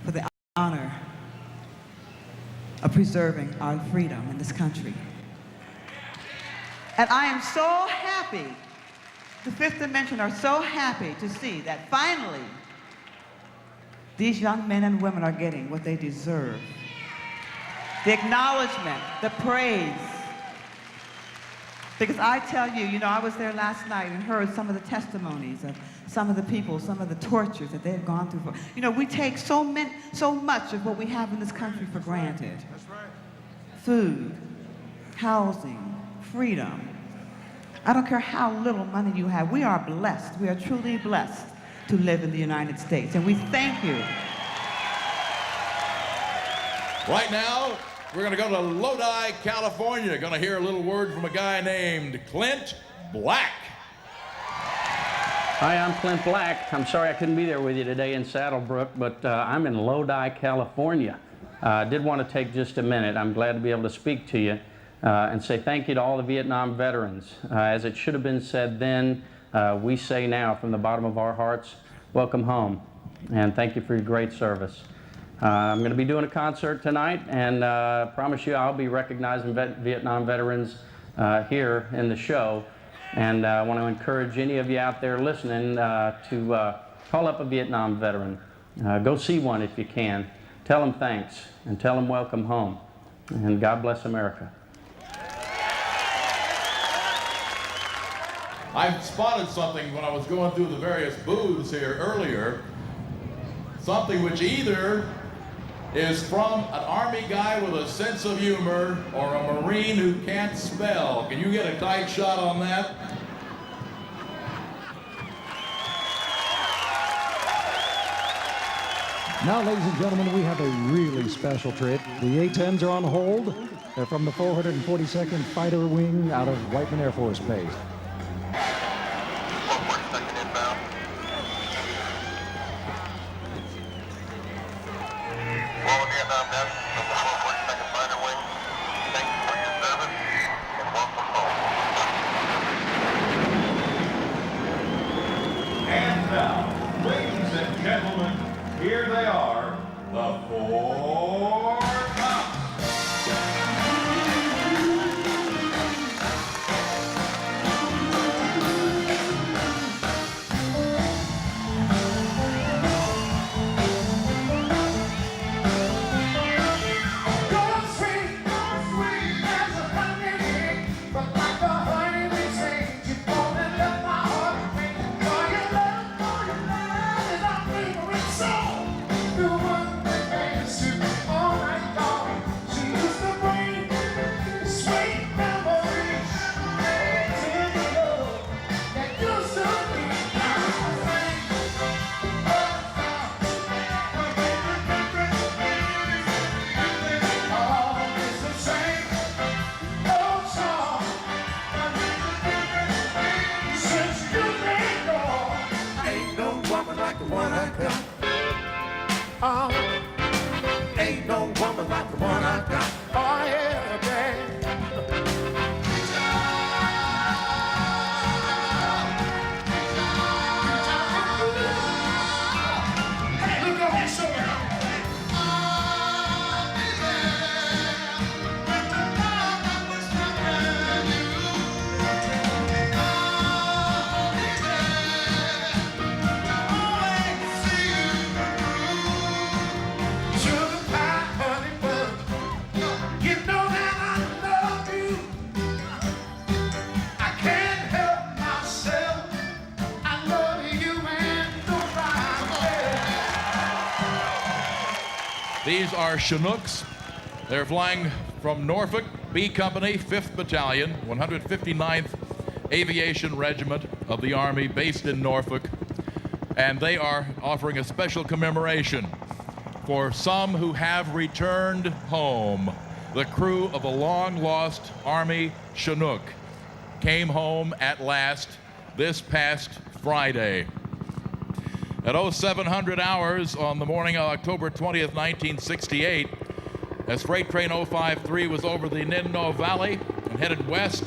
for the honor of preserving our freedom in this country. And I am so happy, the Fifth Dimension are so happy to see that finally these young men and women are getting what they deserve. The acknowledgement, the praise. Because I tell you, I was there last night and heard some of the testimonies of some of the people, some of the tortures that they've gone through. We take so much of what we have in this country for granted. That's right. Food, housing, freedom. I don't care how little money you have. We are blessed. We are truly blessed to live in the United States, and we thank you. Right now, we're going to go to Lodi, California. Going to hear a little word from a guy named Clint Black. Hi, I'm Clint Black. I'm sorry I couldn't be there with you today in Saddlebrook, but I'm in Lodi, California. I did want to take just a minute. I'm glad to be able to speak to you and say thank you to all the Vietnam veterans. As it should have been said then, we say now from the bottom of our hearts, welcome home, and thank you for your great service. I'm going to be doing a concert tonight, and promise you I'll be recognizing Vietnam veterans here in the show. And I want to encourage any of you out there listening to call up a Vietnam veteran. Go see one if you can. Tell them thanks, and tell them welcome home. And God bless America. I spotted something when I was going through the various booths here earlier. Something which either is from an Army guy with a sense of humor or a Marine who can't spell. Can you get a tight shot on that? Now, ladies and gentlemen, we have a really special treat. The A-10s are on hold. They're from the 442nd Fighter Wing out of Whiteman Air Force Base. And now, ladies and gentlemen, here they are, the Four Tops. Ain't no woman like the one I got. Oh yeah, babe. Hey, look over your shoulder. These are Chinooks. They're flying from Norfolk, B Company, 5th Battalion, 159th Aviation Regiment of the Army, based in Norfolk. And they are offering a special commemoration for some who have returned home. The crew of a long-lost Army Chinook came home at last this past Friday. At 0700 hours on the morning of October 20th, 1968, as Freight Train 053 was over the Nino Valley and headed west,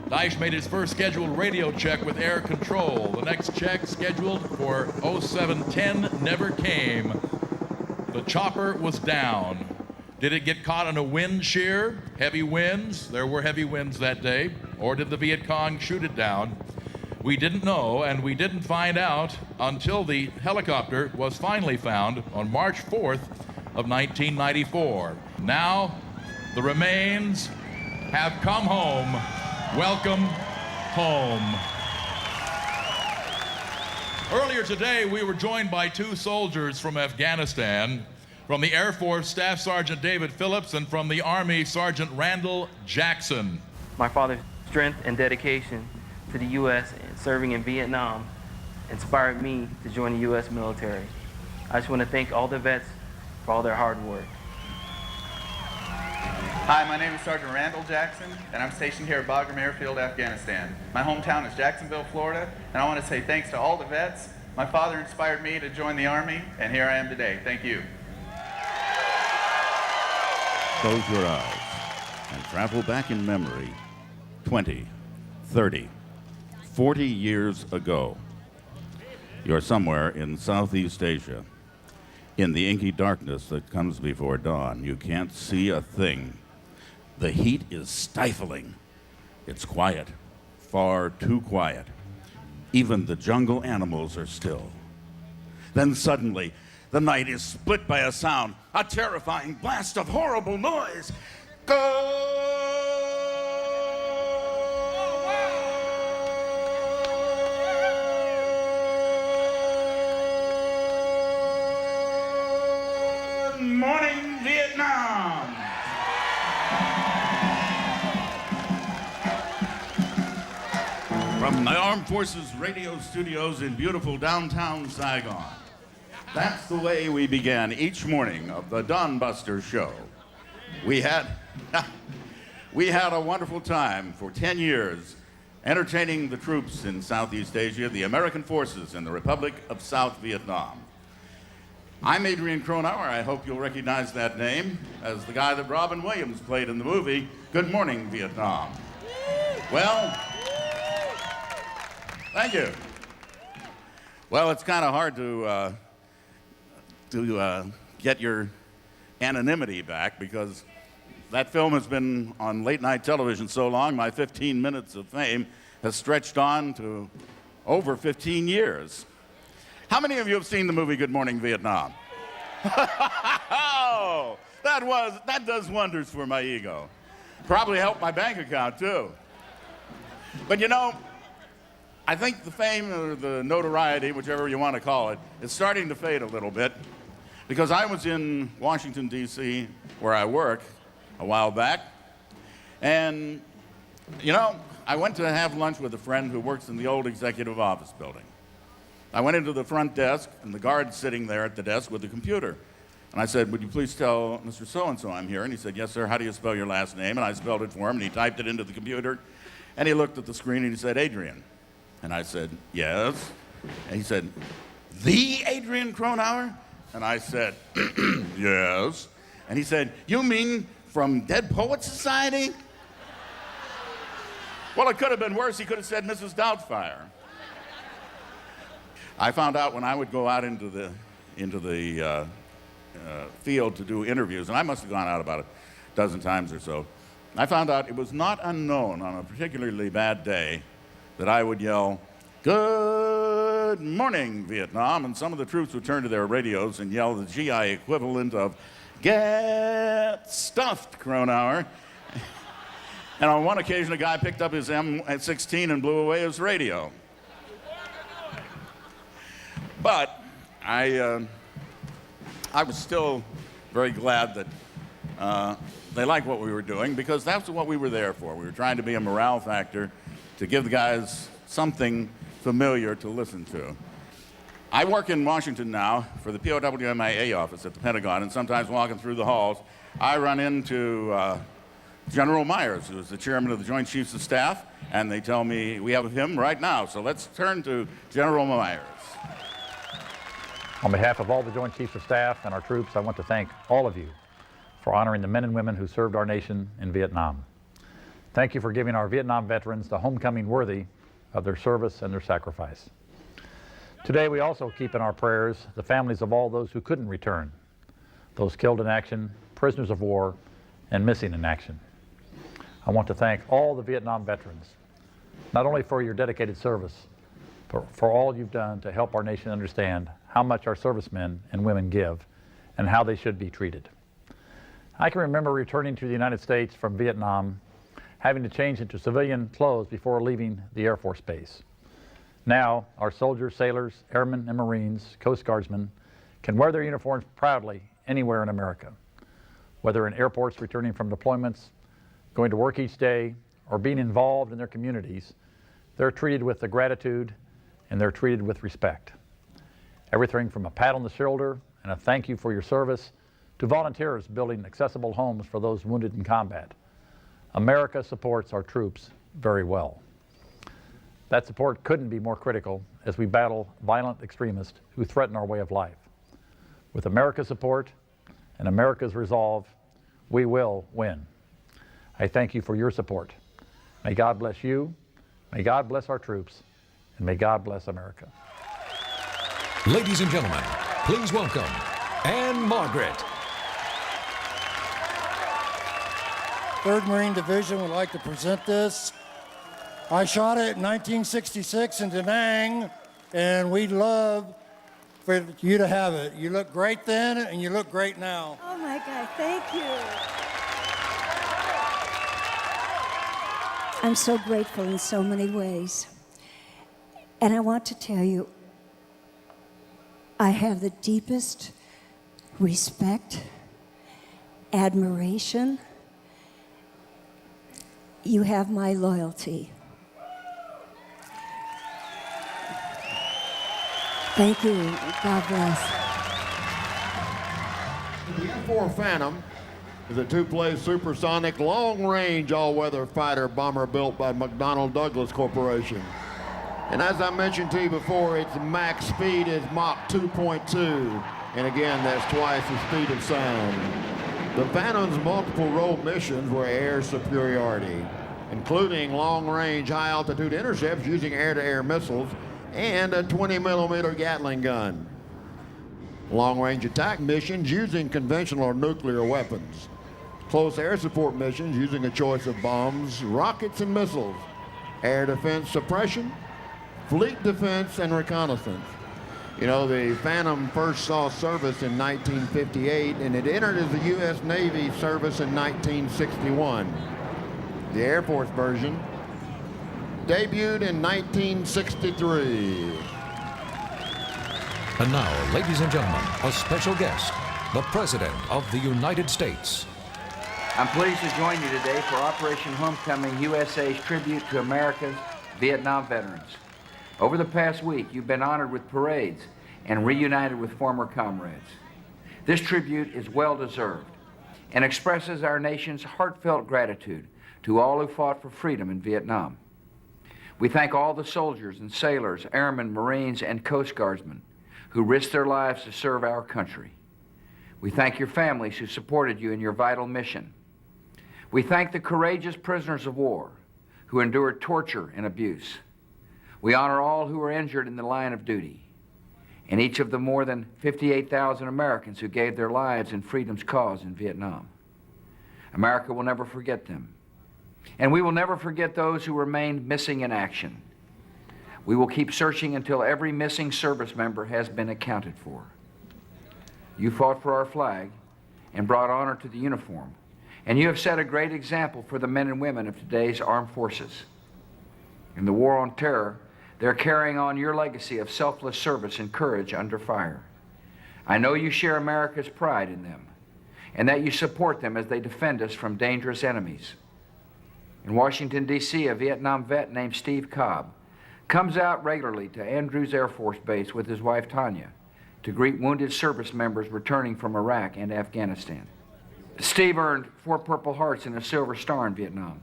Daesh made his first scheduled radio check with air control. The next check, scheduled for 0710, never came. The chopper was down. Did it get caught in a wind shear? Heavy winds? There were heavy winds that day. Or did the Viet Cong shoot it down? We didn't know, and we didn't find out until the helicopter was finally found on March 4th of 1994. Now, the remains have come home. Welcome home. Earlier today, we were joined by two soldiers from Afghanistan, from the Air Force Staff Sergeant David Phillips and from the Army Sergeant Randall Jackson. My father's strength and dedication to the U.S. and serving in Vietnam inspired me to join the U.S. military. I just want to thank all the vets for all their hard work. Hi, my name is Sergeant Randall Jackson, and I'm stationed here at Bagram Airfield, Afghanistan. My hometown is Jacksonville, Florida, and I want to say thanks to all the vets. My father inspired me to join the Army, and here I am today. Thank you. Close your eyes and travel back in memory 20, 30, 40 years ago. You're somewhere in Southeast Asia. In the inky darkness that comes before dawn, you can't see a thing. The heat is stifling. It's quiet, far too quiet. Even the jungle animals are still. Then suddenly, the night is split by a sound, a terrifying blast of horrible noise. Good morning, Vietnam. From the Armed Forces Radio Studios in beautiful downtown Saigon. That's the way we began each morning of the Dawn Buster Show. We had a wonderful time for 10 years entertaining the troops in Southeast Asia, the American forces in the Republic of South Vietnam. I'm Adrian Cronauer. I hope you'll recognize that name as the guy that Robin Williams played in the movie Good Morning, Vietnam. Well, thank you. Well, it's kind of hard to get your anonymity back because that film has been on late night television so long, my 15 minutes of fame has stretched on to over 15 years. How many of you have seen the movie Good Morning, Vietnam? Oh, that does wonders for my ego. Probably helped my bank account too. But you know, I think the fame or the notoriety, whichever you want to call it, is starting to fade a little bit because I was in Washington, D.C., where I work, a while back, and, you know, I went to have lunch with a friend who works in the old executive office building. I went into the front desk, and the guard's sitting there at the desk with the computer. And I said, would you please tell Mr. So-and-so I'm here? And he said, yes, sir, how do you spell your last name? And I spelled it for him, and he typed it into the computer. And he looked at the screen, and he said, Adrian. And I said, yes. And he said, the Adrian Cronauer? And I said, yes. And he said, you mean from Dead Poets Society? Well, it could have been worse. He could have said Mrs. Doubtfire. I found out when I would go out into the field to do interviews, and I must have gone out about a dozen times or so, I found out it was not unknown on a particularly bad day that I would yell, good morning, Vietnam, and some of the troops would turn to their radios and yell the GI equivalent of, get stuffed, Cronauer. And on one occasion, a guy picked up his M16 and blew away his radio. But I was still very glad that they liked what we were doing because that's what we were there for. We were trying to be a morale factor to give the guys something familiar to listen to. I work in Washington now for the POWMIA office at the Pentagon, and sometimes walking through the halls, I run into General Myers, who is the chairman of the Joint Chiefs of Staff, and they tell me we have him right now. So let's turn to General Myers. On behalf of all the Joint Chiefs of Staff and our troops, I want to thank all of you for honoring the men and women who served our nation in Vietnam. Thank you for giving our Vietnam veterans the homecoming worthy of their service and their sacrifice. Today, we also keep in our prayers the families of all those who couldn't return, those killed in action, prisoners of war, and missing in action. I want to thank all the Vietnam veterans, not only for your dedicated service, but for all you've done to help our nation understand how much our servicemen and women give and how they should be treated. I can remember returning to the United States from Vietnam, having to change into civilian clothes before leaving the Air Force Base. Now, our soldiers, sailors, airmen, and Marines, Coast Guardsmen can wear their uniforms proudly anywhere in America. Whether in airports returning from deployments, going to work each day, or being involved in their communities, they're treated with the gratitude and they're treated with respect. Everything from a pat on the shoulder and a thank you for your service to volunteers building accessible homes for those wounded in combat. America supports our troops very well. That support couldn't be more critical as we battle violent extremists who threaten our way of life. With America's support and America's resolve, we will win. I thank you for your support. May God bless you, may God bless our troops, and may God bless America. Ladies and gentlemen, please welcome Anne Margaret. 3rd Marine Division would like to present this. I shot it in 1966 in Da Nang, and we'd love for you to have it. You look great then, and you look great now. Oh my God, thank you. I'm so grateful in so many ways. And I want to tell you, I have the deepest respect, admiration. You have my loyalty. Thank you. God bless. The F-4 Phantom is a two-place supersonic long-range all-weather fighter bomber built by McDonnell Douglas Corporation. And as I mentioned to you before, its max speed is Mach 2.2. And again, that's twice the speed of sound. The Phantom's multiple role missions were air superiority, including long-range high-altitude intercepts using air-to-air missiles and a 20-millimeter Gatling gun. Long-range attack missions using conventional or nuclear weapons. Close air support missions using a choice of bombs, rockets, and missiles. Air defense suppression, fleet defense, and reconnaissance. You know, the Phantom first saw service in 1958, and it entered as the U.S. Navy service in 1961. The Air Force version debuted in 1963. And now, ladies and gentlemen, a special guest, the President of the United States. I'm pleased to join you today for Operation Homecoming USA's tribute to America's Vietnam veterans. Over the past week, you've been honored with parades and reunited with former comrades. This tribute is well-deserved and expresses our nation's heartfelt gratitude to all who fought for freedom in Vietnam. We thank all the soldiers and sailors, airmen, Marines, and Coast Guardsmen who risked their lives to serve our country. We thank your families who supported you in your vital mission. We thank the courageous prisoners of war who endured torture and abuse. We honor all who were injured in the line of duty, and each of the more than 58,000 Americans who gave their lives in freedom's cause in Vietnam. America will never forget them, and we will never forget those who remained missing in action. We will keep searching until every missing service member has been accounted for. You fought for our flag and brought honor to the uniform, and you have set a great example for the men and women of today's armed forces. In the war on terror, they're carrying on your legacy of selfless service and courage under fire. I know you share America's pride in them, and that you support them as they defend us from dangerous enemies. In Washington, D.C., a Vietnam vet named Steve Cobb comes out regularly to Andrews Air Force Base with his wife, Tanya, to greet wounded service members returning from Iraq and Afghanistan. Steve earned 4 Purple Hearts and a Silver Star in Vietnam.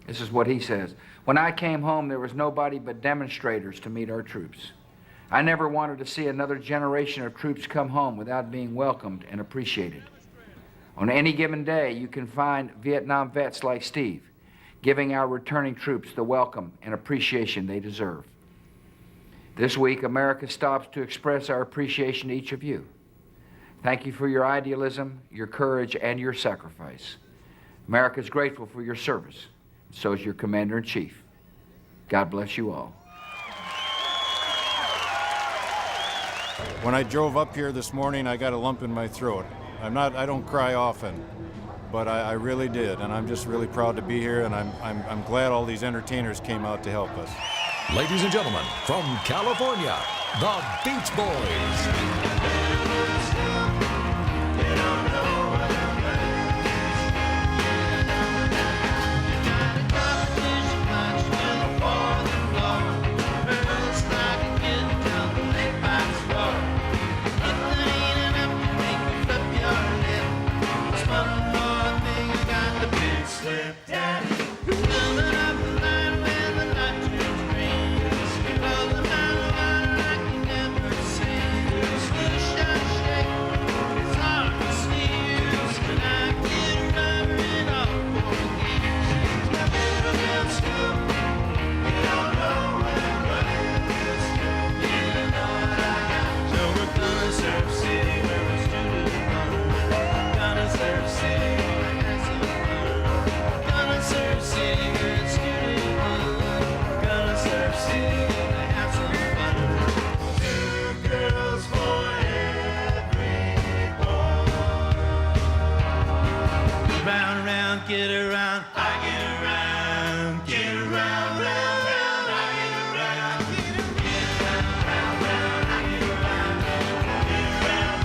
This is what he says: "When I came home, there was nobody but demonstrators to meet our troops. I never wanted to see another generation of troops come home without being welcomed and appreciated. On any given day, you can find Vietnam vets like Steve, giving our returning troops the welcome and appreciation they deserve. This week, America stops to express our appreciation to each of you. Thank you for your idealism, your courage, and your sacrifice. America is grateful for your service. So is your Commander-in-Chief. God bless you all. When I drove up here this morning, I got a lump in my throat. I don't cry often, but I really did, and I'm just really proud to be here, and I'm glad all these entertainers came out to help us. Ladies and gentlemen, from California, the Beach Boys. Get around, I get around, get around, round, round, I get around, get around, round, round, I get around, get around, round, round,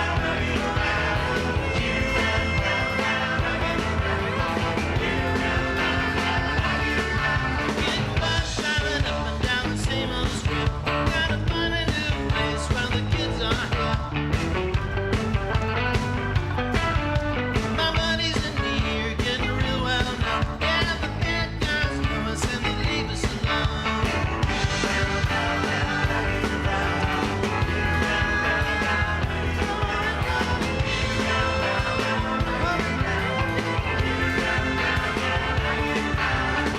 I get around, get around, round, round, I get around, get around, round, round, I get around. Getting by, driving up and down the same old street. Gotta find a new place while the kids are here. My buddies and me are getting real well now. Yeah, the bad guys know us and they leave us alone.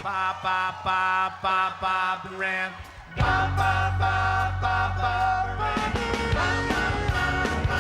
Ba ba ba ba ba Duran. Ba ba ba ba ba Duran. Ba ba ba ba ba.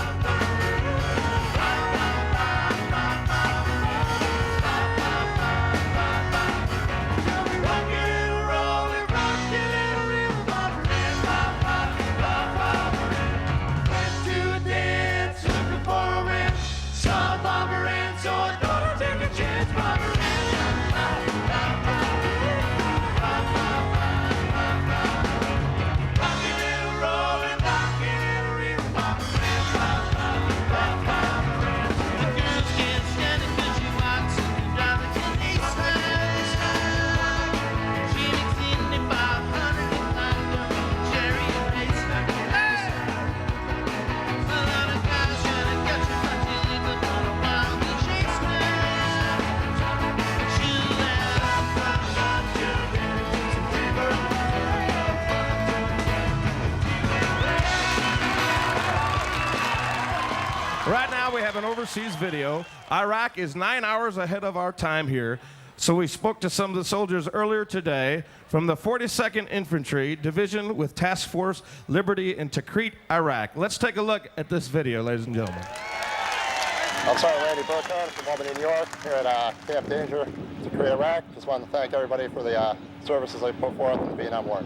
Right now we have an overseas video. Iraq is 9 hours ahead of our time here. So we spoke to some of the soldiers earlier today from the 42nd Infantry Division with Task Force Liberty in Tikrit, Iraq. Let's take a look at this video, ladies and gentlemen. I'm Sergeant Randy Burkhardt from Albany, New York, here at Camp Danger, Tikrit, Iraq. Just wanted to thank everybody for the services they put forth in the Vietnam War.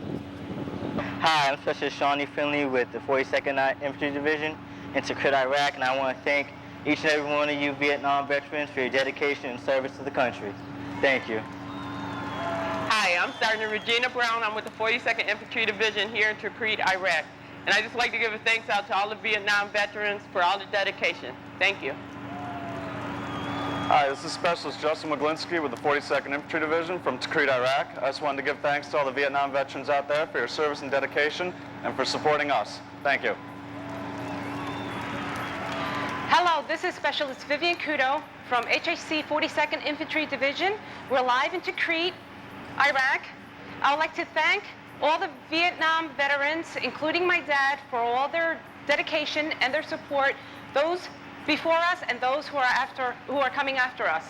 Hi, I'm Specialist Shawnee Finley with the 42nd Infantry Division in Tikrit, Iraq, and I want to thank each and every one of you Vietnam veterans for your dedication and service to the country. Thank you. Hi, I'm Sergeant Regina Brown. I'm with the 42nd Infantry Division here in Tikrit, Iraq. And I just like to give a thanks out to all the Vietnam veterans for all the dedication. Thank you. Hi, this is Specialist Justin McGlinskey with the 42nd Infantry Division from Tikrit, Iraq. I just wanted to give thanks to all the Vietnam veterans out there for your service and dedication and for supporting us. Thank you. Hello, this is Specialist Vivian Kudo from HHC 42nd Infantry Division. We're live in Tikrit, Iraq. I would like to thank all the Vietnam veterans, including my dad, for all their dedication and their support, those before us and those who are coming after us.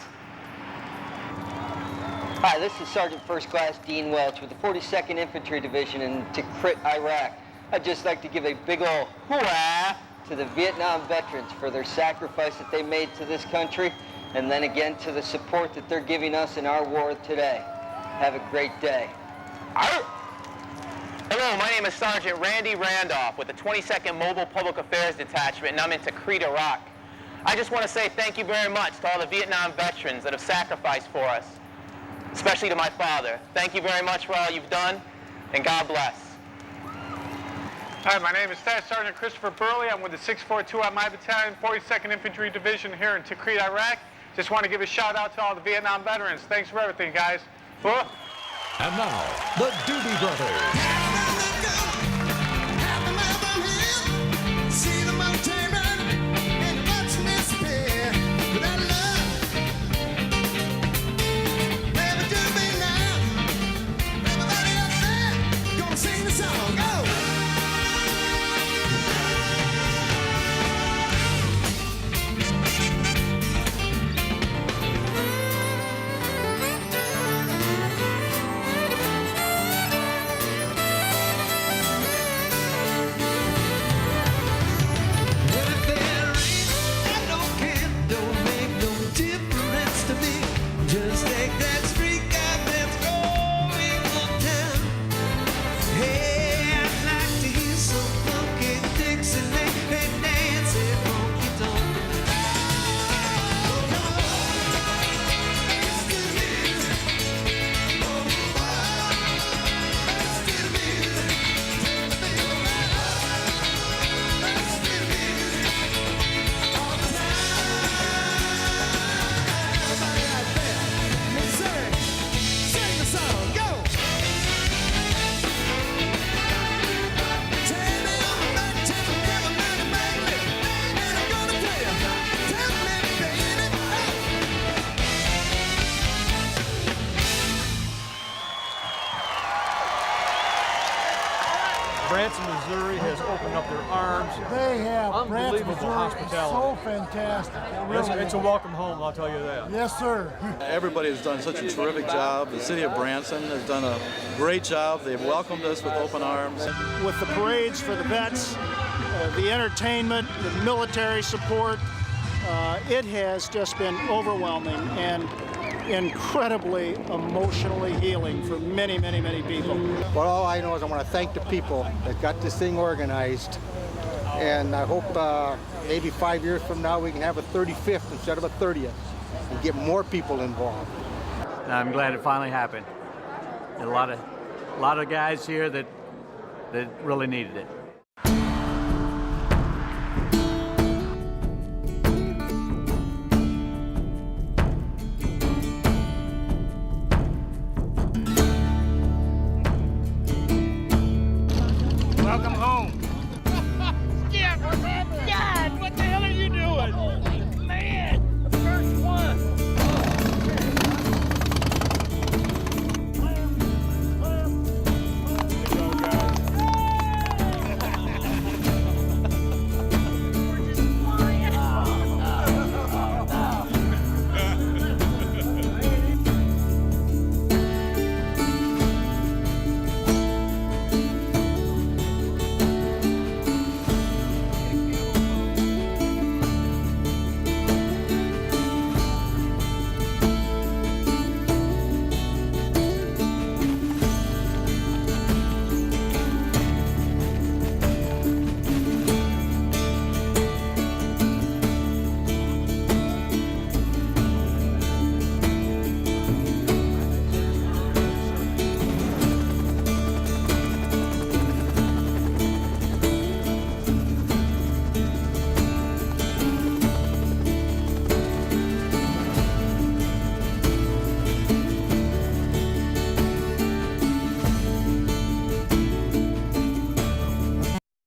Hi, this is Sergeant First Class Dean Welch with the 42nd Infantry Division in Tikrit, Iraq. I'd just like to give a big ol' hooah to the Vietnam veterans for their sacrifice that they made to this country, and then again to the support that they're giving us in our war today. Have a great day. Hello, my name is Sergeant Randy Randolph with the 22nd Mobile Public Affairs Detachment, and I'm in Tikrit, Iraq. I just want to say thank you very much to all the Vietnam veterans that have sacrificed for us, especially to my father. Thank you very much for all you've done, and God bless. Hi, my name is Staff Sergeant Christopher Burley. I'm with the 642 MI Battalion, 42nd Infantry Division here in Tikrit, Iraq. Just want to give a shout out to all the Vietnam veterans. Thanks for everything, guys. And now, the Doobie Brothers. Branson, Missouri has opened up their arms. They have. Unbelievable Branson, Missouri hospitality. is so fantastic. It's a welcome home, I'll tell you that. Yes, sir. Everybody has done such a terrific job. The city of Branson has done a great job. They've welcomed us with open arms. With the parades for the vets, the entertainment, the military support, it has just been overwhelming and incredibly emotionally healing for many, many, many people. Well, all I know is I want to thank the people that got this thing organized, and I hope maybe 5 years from now we can have a 35th instead of a 30th and get more people involved. I'm glad it finally happened. A lot of guys here that really needed it.